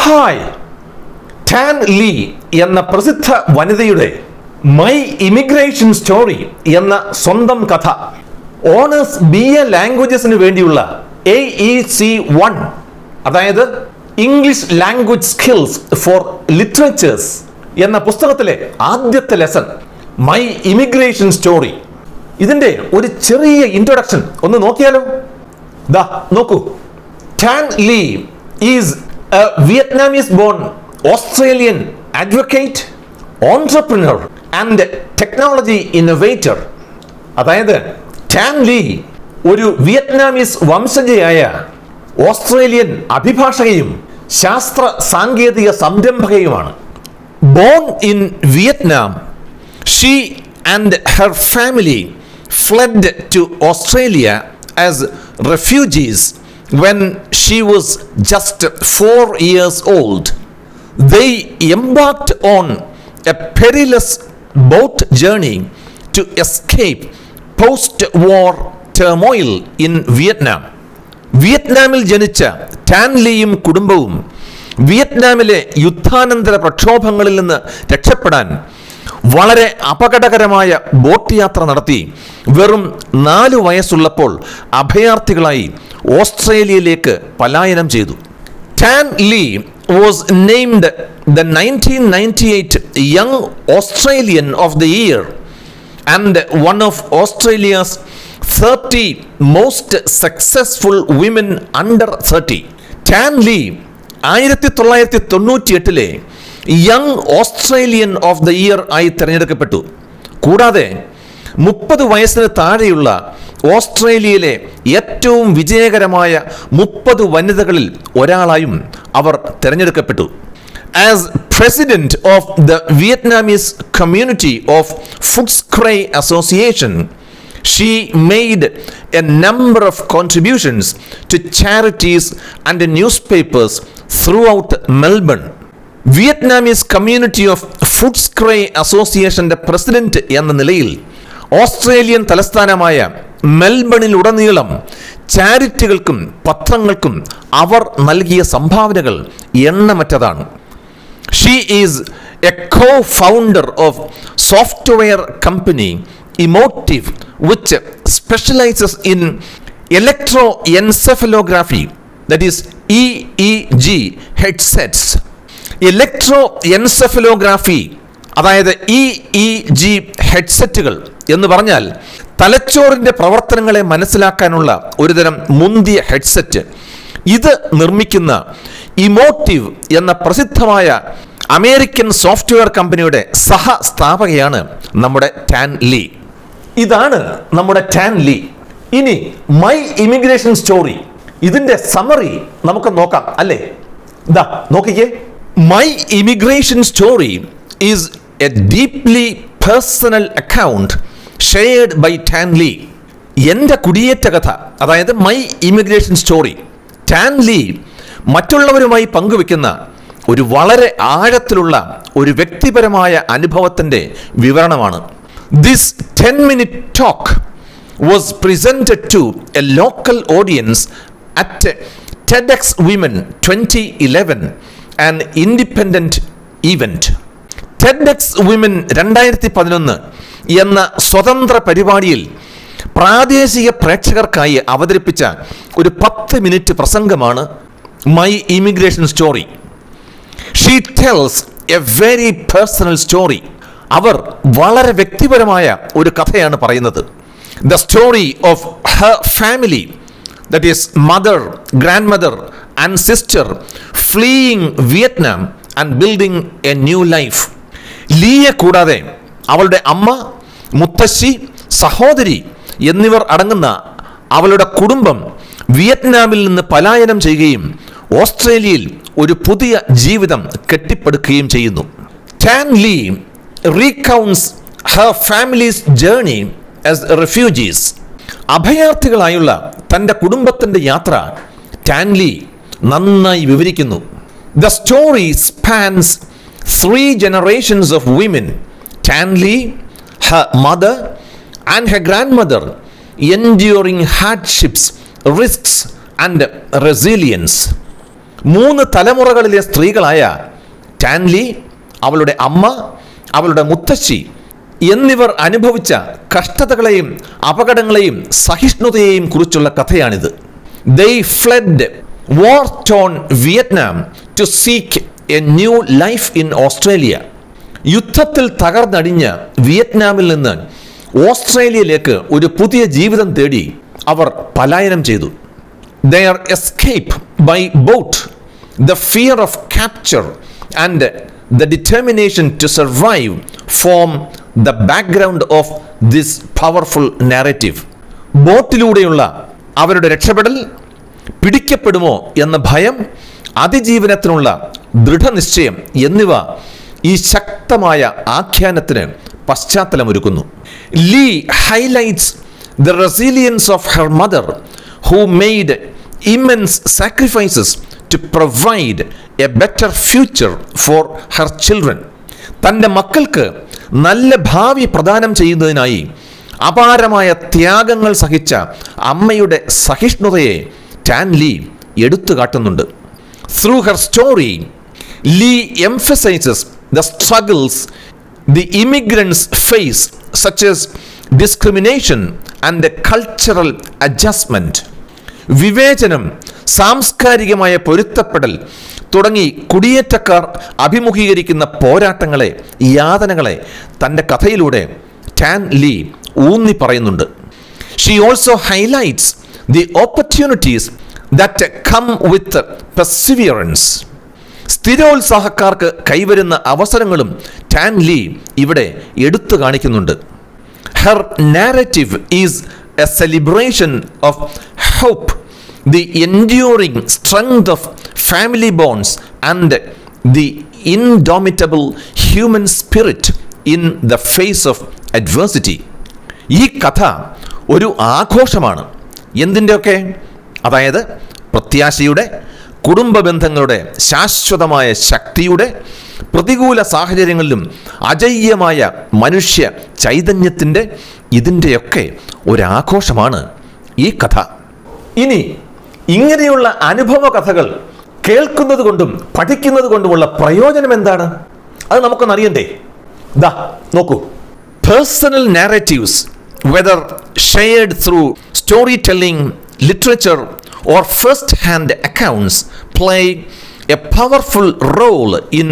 Hi, tan Lee എന്ന പ്രസിദ്ധ വനിതയുടെ my immigration story എന്ന സ്വന്തം കഥ ഓണേഴ്സ് BA ലാംഗ്വേജസിന് വേണ്ടിയുള്ള AEC1, അതായത് English language skills four literatures എന്ന പുസ്തകത്തിലെ ആദ്യത്തെ ലെസൺ മൈ ഇമിഗ്രേഷൻ സ്റ്റോറി. ഇതിന്റെ ഒരു ചെറിയ ഇൻട്രൊഡക്ഷൻ ഒന്ന് നോക്കിയാലോ? ദാ നോക്കൂ. Tan Le is a Vietnamese born Australian advocate, entrepreneur and technology innovator. അതായത് ടാൻ ലീ ഒരു വിയറ്റ്നാമീസ് വംശജയായ ഓസ്ട്രേലിയൻ അഭിഭാഷകയും ശാസ്ത്ര സാങ്കേതിക സംരംഭകയുമാണ്. Born in Vietnam, she and her family fled to Australia as refugees when she was just 4 years old. They embarked on a perilous boat journey to escape post-war turmoil in Vietnam. വിയറ്റ്നാമിൽ ജനിച്ച tan ലീയും കുടുംബവും വിയറ്റ്നാമിലെ യുദ്ധാനന്തര പ്രക്ഷോഭങ്ങളിൽ നിന്ന് രക്ഷപ്പെടാൻ വളരെ അപകടകരമായ boat യാത്ര നടത്തി വെറും 4 വയസ്സുള്ളപ്പോൾ അഭയാർത്ഥികളായി ഓസ്ട്രേലിയയിലേക്ക് പലായനം ചെയ്തു. Tan Le was named the 1998 young Australian of the year and one of Australia's 30 most successful women under 30. Tan Le 1998 young Australian of the year ആയി തിരഞ്ഞെടുക്കപ്പെട്ടു. കൂടാതെ 30 വയസ്സിന് താഴെയുള്ള ഓസ്ട്രേലിയയിലെ ഏറ്റവും വിജയകരമായ 30 വനിതകളിൽ ഒരാളായും അവർ തിരഞ്ഞെടുക്കപ്പെട്ടു. As president of the Vietnamese community of Footscray association, she made a number of contributions to charities and newspapers throughout Melbourne. Vietnamese community of Footscray അസോസിയേഷന്റെ പ്രസിഡന്റ് എന്ന നിലയിൽ ഓസ്ട്രേലിയൻ തലസ്ഥാനമായ മെൽബണിലുടനീളം ചാരിറ്റികൾക്കും പത്രങ്ങൾക്കും അവർ നൽകിയ സംഭാവനകൾ എണ്ണമറ്റതാണ്. She is a co-founder of software company Emotive, which specializes in electroencephalography, that is EEG headsets. Electroencephalography, അതായത് EEG ഹെഡ്സെറ്റുകൾ എന്ന് പറഞ്ഞാൽ തലച്ചോറിന്റെ പ്രവർത്തനങ്ങളെ മനസ്സിലാക്കാനുള്ള ഒരുതരം മുന്തിയ ഹെഡ്സെറ്റ്. ഇത് നിർമ്മിക്കുന്ന ഇമോട്ടീവ് എന്ന പ്രസിദ്ധമായ അമേരിക്കൻ സോഫ്റ്റ്വെയർ കമ്പനിയുടെ സഹസ്ഥാപകയാണ് നമ്മുടെ ടാൻ ലീ. ഇതാണ് നമ്മുടെ ടാൻ ലീ. ഇനി മൈ ഇമിഗ്രേഷൻ സ്റ്റോറി, ഇതിന്റെ സമറി നമുക്ക് നോക്കാം അല്ലേ? ഇതാ നോക്കിക്കേ. My immigration story is a deeply personal account shared by Tan Lee. എൻ്റെ കുടിയേറ്റ കഥ, അതായത് my immigration story, Tan Lee മറ്റുള്ളവരുമായി പങ്കുവെക്കുന്ന ഒരു വളരെ ആഴത്തിലുള്ള ഒരു വ്യക്തിപരമായ അനുഭവത്തിൻ്റെ വിവരണമാണ്. This 10-minute talk was presented to a local audience at TEDx Women 2011, an independent event. TEDx Women 2011 എന്ന സ്വതന്ത്ര പരിപാടിയിൽ പ്രാദേശിക പ്രേക്ഷകർക്കായി അവതരിപ്പിച്ച ഒരു 10 മിനിറ്റ് പ്രസംഗമാണ് my immigration story. She tells a very personal story. അവർ വളരെ വ്യക്തിപരമായ ഒരു കഥയാണ് പറയുന്നത്. The story of her family, that is mother, grand mother and sister fleeing Vietnam and building a new life. ലീയെ കൂടാതെ അവളുടെ അമ്മ, മുത്തശ്ശി, സഹോദരി എന്നിവർ അടങ്ങുന്ന അവളുടെ കുടുംബം വിയറ്റ്നാമിൽ നിന്ന് പലായനം ചെയ്യുകയും ഓസ്ട്രേലിയയിൽ ഒരു പുതിയ ജീവിതം കെട്ടിപ്പടുക്കുകയും ചെയ്യുന്നു. Tan Lee recounts her family's journey as refugees. അഭയാർത്ഥികളായുള്ള തൻ്റെ കുടുംബത്തിൻ്റെ യാത്ര ടാൻ ലീ നന്നായി വിവരിക്കുന്നു. The story spans 3 generations of women, Tan Lee, her mother and her grandmother, enduring hardships, risks and resilience. 3 തലമുറകളിലെ സ്ത്രീകളായ ടാൻ ലീ, അവളുടെ അമ്മ, അവളുടെ മുത്തശ്ശി എന്നിവർ അനുഭവിച്ച കഷ്ടതകളെയും അപകടങ്ങളെയും സഹിഷ്ണുതയെയും കുറിച്ചുള്ള കഥയാണിത്. They fled war-torn Vietnam to seek a new life in Australia. യുദ്ധത്തിൽ തകർന്നടിഞ്ഞ വിയറ്റ്നാമിൽ നിന്ന് ഓസ്ട്രേലിയയിലേക്ക് ഒരു പുതിയ ജീവിതം തേടി അവർ പലായനം ചെയ്തു. Their escape by boat, the fear of capture and the determination to survive form the background of this powerful narrative. ബോട്ടിലൂടെയുള്ള അവരുടെ രക്ഷപ്പെടൽ, പിടിക്കപ്പെടുമോ എന്ന ഭയം, അതിജീവനത്തിനുള്ള ദൃഢനിശ്ചയം എന്നിവ ഈ ശക്തമായ ആഖ്യാനത്തിന് പശ്ചാത്തലമൊരുക്കുന്നു. Le highlights the resilience of her mother, who made immense sacrifices to provide a better future for her children. തൻ്റെ മക്കൾക്ക് നല്ല ഭാവി പ്രദാനം ചെയ്യുന്നതിനായി അപാരമായ ത്യാഗങ്ങൾ സഹിച്ച അമ്മയുടെ സഹിഷ്ണുതയെ ടാൻ ലീ എടുത്തു കാട്ടുന്നുണ്ട്. Through her story, Lee emphasizes the struggles the immigrants face, such as discrimination and cultural adjustment. വിവേചനം, സാംസ്കാരികമായ പൊരുത്തപ്പെടൽ തുടങ്ങി കുടിയേറ്റക്കാർ അഭിമുഖീകരിക്കുന്ന പോരാട്ടങ്ങളെ, യാതനകളെ തൻ്റെ കഥയിലൂടെ ടാൻ ലീ ഊന്നി പറയുന്നുണ്ട്. She also highlights the opportunities that come with perseverance. സ്ഥിരോത്സാഹക്കാർക്ക് കൈവരുന്ന അവസരങ്ങളും ടാൻ ലീ ഇവിടെ എടുത്തു കാണിക്കുന്നുണ്ട്. Her narrative is a celebration of hope, the enduring strength of family bonds and the indomitable human spirit in the face of adversity. ഈ കഥ ഒരു ആഘോഷമാണ്. എന്തിൻ്റെയൊക്കെ? അതായത് പ്രത്യാശയുടെ, കുടുംബ ബന്ധങ്ങളുടെ ശാശ്വതമായ ശക്തിയുടെ, പ്രതികൂല സാഹചര്യങ്ങളിലും അജയ്യമായ മനുഷ്യ ചൈതന്യത്തിൻ്റെ, ഇതിൻ്റെയൊക്കെ ഒരാഘോഷമാണ് ഈ കഥ. ഇനി ഇങ്ങനെയുള്ള അനുഭവ കഥകൾ കേൾക്കുന്നത് കൊണ്ടും പഠിക്കുന്നത് കൊണ്ടുമുള്ള പ്രയോജനം എന്താണ്? അത് നമുക്കൊന്നറിയണ്ടേ? ദാ നോക്കൂ. Personal narratives, whether shared through storytelling, literature or first-hand accounts, play a powerful role in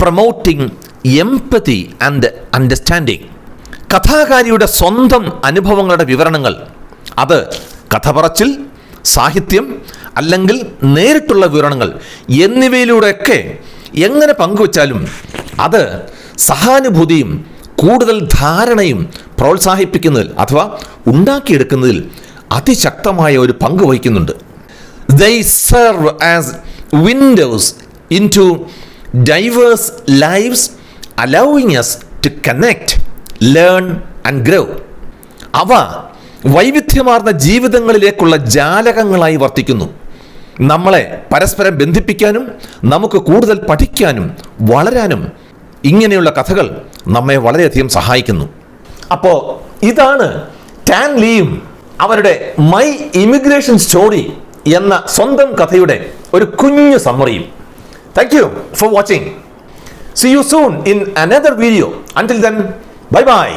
promoting empathy and understanding. കഥാകാരിയുടെ സ്വന്തം അനുഭവങ്ങളുടെ വിവരണങ്ങൾ, അത് കഥ പറച്ചിൽ, സാഹിത്യം അല്ലെങ്കിൽ നേരിട്ടുള്ള വിവരണങ്ങൾ എന്നിവയിലൂടെയൊക്കെ എങ്ങനെ പങ്കുവച്ചാലും അത് സഹാനുഭൂതിയും കൂടുതൽ ധാരണയും പ്രോത്സാഹിപ്പിക്കുന്നതിൽ അഥവാ ഉണ്ടാക്കിയെടുക്കുന്നതിൽ അതിശക്തമായ ഒരു പങ്ക് വഹിക്കുന്നുണ്ട്. They serve as windows into diverse lives, allowing us to connect, learn and grow. അവ വൈവിധ്യമാർന്ന ജീവിതങ്ങളിലേക്കുള്ള ജാലകങ്ങളായി വർത്തിക്കുന്നു. നമ്മളെ പരസ്പരം ബന്ധിപ്പിക്കാനും നമുക്ക് കൂടുതൽ പഠിക്കാനും വളരാനും ഇങ്ങനെയുള്ള കഥകൾ നമ്മെ വളരെയധികം സഹായിക്കുന്നു. അപ്പോൾ ഇതാണ് ടാൻ ലീയും അവരുടെ മൈ ഇമിഗ്രേഷൻ സ്റ്റോറി എന്ന സ്വന്തം കഥയുടെ ഒരു കുഞ്ഞു സമ്മറിയും. Thank you for watching. See you soon in another video. Until then, bye bye.